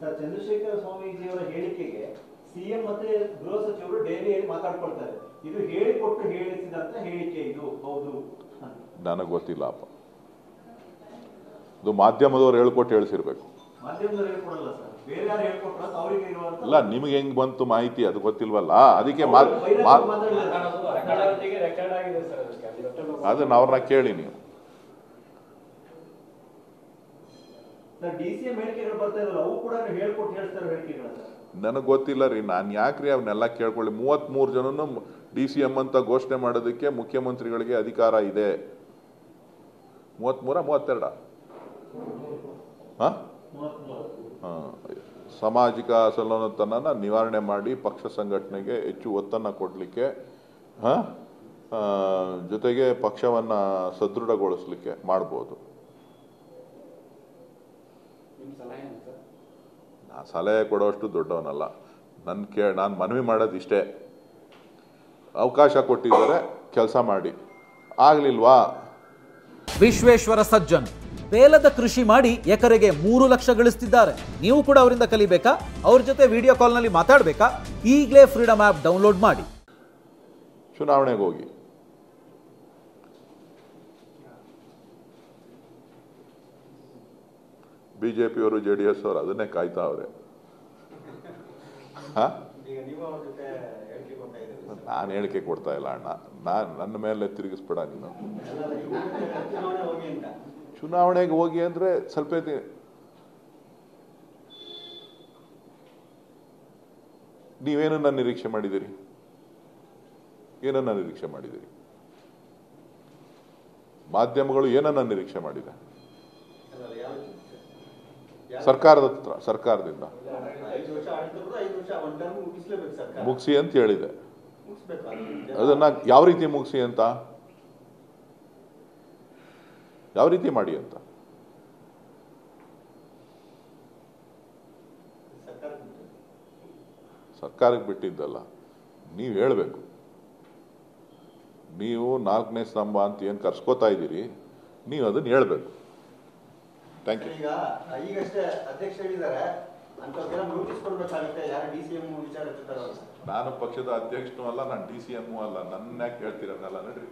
Sir, Chandrashekhara ಸ್ವಾಮೀಜಿಯವರ ಹೇಳಿಕೆಗೆ CM ಮತ್ತೆ ಗೃಹ ಸಚಿವರು ಡೈರಿಯಲ್ಲಿ ಮಾತಾಡ್ಕೊಳ್ತಾರೆ. ಇದು ಹೇಳಿಕೊಟ್ಟು ಹೇಳಿಸಿದಂತ ಹೇಳಿಕೆ, ಇದು ಹೌದು? ನನಗೆ ಗೊತ್ತಿಲ್ಲಪ್ಪ. ಇದು ಮಾಧ್ಯಮದವ್ರು ಹೇಳ್ಕೊಟ್ಟು ಹೇಳಿಸಿರ್ಬೇಕು. ಮಾಧ್ಯಮದವ್ರು ಹೇಳ್ಕೊಡಲ್ಲ ಸರ್, ಬೇರೆ ಯಾರು ಹೇಳ್ಕೊಟ್ರು ಅಂತ ಅವರಿಗೆ ಇರುವಂತ. ಇಲ್ಲ, ನಿಮ್ಗೆ ಹೆಂಗ್ ಬಂತು ಮಾಹಿತಿ ಅದು ಗೊತ್ತಿಲ್ವಲ್ಲ, ಅದಕ್ಕೆ ಅದನ್ನ ಅವ್ರನ್ನ ಕೇಳಿ ನೀವು. ಡಿಸಿಎಂ ಹೇಳಿಕೆಗಳು ಬರ್ತಾ ಇರಲ್ಲ, ಅವು ಕೂಡ ಹೇಳ್ಕೊಟ್ಟು ಹೇಳ್ತಾರೆ ಹೇಳಿಕೆಗಳು. ನನಗೆ ಗೊತ್ತಿಲ್ಲ ರೀ, ನಾನು ಯಾಕ್ರಿ ಅವನ್ನೆಲ್ಲ ಕೇಳ್ಕೊಳ್ಳಿ. 33 ಜನನು DCM ಅಂತ ಘೋಷಣೆ ಮಾಡೋದಕ್ಕೆ ಮುಖ್ಯಮಂತ್ರಿಗಳಿಗೆ ಅಧಿಕಾರ ಇದೆ. 33 32 ಸಾಮಾಜಿಕ ಅಸಮಾನತೆಯನ್ನು ನಿವಾರಣೆ ಮಾಡಿ ಪಕ್ಷ ಸಂಘಟನೆಗೆ ಹೆಚ್ಚು ಒತ್ತನ್ನು ಕೊಡಲಿಕ್ಕೆ, ಜೊತೆಗೆ ಪಕ್ಷವನ್ನು ಸದೃಢಗೊಳಿಸಲಿಕ್ಕೆ ಮಾಡ್ಬೋದು. ನಾನು ಸಲಹೆ ಕೊಡೋಷ್ಟು ದೊಡ್ಡವನಲ್ಲ. ನಾನು ಮನವಿ ಮಾಡೋದು ಇಷ್ಟೇ, ಅವಕಾಶ ಕೊಟ್ಟಿದ್ದಾರೆ, ಕೆಲಸ ಮಾಡಿ. ಆಗಲಿಲ್ವಾ? ವಿಶ್ವೇಶ್ವರ ಸಜ್ಜನ್ ಬೇಲದ ಕೃಷಿ ಮಾಡಿ ಎಕರೆಗೆ 3 ಲಕ್ಷ ಗಳಿಸ್ತಿದ್ದಾರೆ. ನೀವು ಕೂಡ ಅವರಿಂದ ಕಲಿಬೇಕಾ? ಅವ್ರ ಜೊತೆ ವಿಡಿಯೋ ಕಾಲ್ನಲ್ಲಿ ಮಾತಾಡಬೇಕಾ? ಈಗಲೇ ಫ್ರೀಡಮ್ ಆ್ಯಪ್ ಡೌನ್ಲೋಡ್ ಮಾಡಿ. ಚುನಾವಣೆಗೆ ಹೋಗಿ ಬಿಜೆಪಿಯವರು JDS ಅವರು ಅದನ್ನೇ ಕಾಯ್ತಾವ್ರೆ. ನಾನು ಹೇಳಿಕೆ ಕೊಡ್ತಾ ಇಲ್ಲ ಅಣ್ಣ, ನನ್ನ ಮೇಲೆ ತಿರುಗಿಸ್ಬೇಡ ನೀನು. ಚುನಾವಣೆಗೆ ಹೋಗಿ ಅಂದ್ರೆ ಸ್ವಲ್ಪ ನೀವೇನನ್ನ ನಿರೀಕ್ಷೆ ಮಾಡಿದಿರಿ? ಏನನ್ನ ನಿರೀಕ್ಷೆ ಮಾಡಿದಿರಿ? ಮಾಧ್ಯಮಗಳು ಏನನ್ನ ನಿರೀಕ್ಷೆ ಮಾಡಿದೆ? ಸರ್ಕಾರದಿಂದ ಮುಗಿಸಿ ಅಂತ ಹೇಳಿದೆ. ಅದನ್ನ ಯಾವ ರೀತಿ ಮುಗಿಸಿ ಅಂತ, ಯಾವ ರೀತಿ ಮಾಡಿ ಅಂತ ಸರ್ಕಾರಕ್ಕೆ ಬಿಟ್ಟಿದ್ದಲ್ಲ, ನೀವು ಹೇಳಬೇಕು. ನೀವು 4ನೇ ಸ್ತಂಭ ಅಂತ ಏನು ಕರ್ಸ್ಕೋತಾ ಇದ್ದೀರಿ, ನೀವು ಅದನ್ನ ಹೇಳ್ಬೇಕು. Thank you. ಈಗಷ್ಟೇ ಅಧ್ಯಕ್ಷ ಹೇಳಿದ್ದಾರೆ, ನೋಟಿಸ್ ಕೊಡಬೇಕಾಗುತ್ತೆ ಯಾರು DCM ವಿಚಾರ. ನಾನು ಪಕ್ಷದ ಅಧ್ಯಕ್ಷನೂ ಅಲ್ಲ, ನಾನು DCM ಅಲ್ಲ, ನನ್ನ ಯಾಕೆ ಹೇಳ್ತೀರನ್ನಲ್ಲ ನಡ್ರಿ.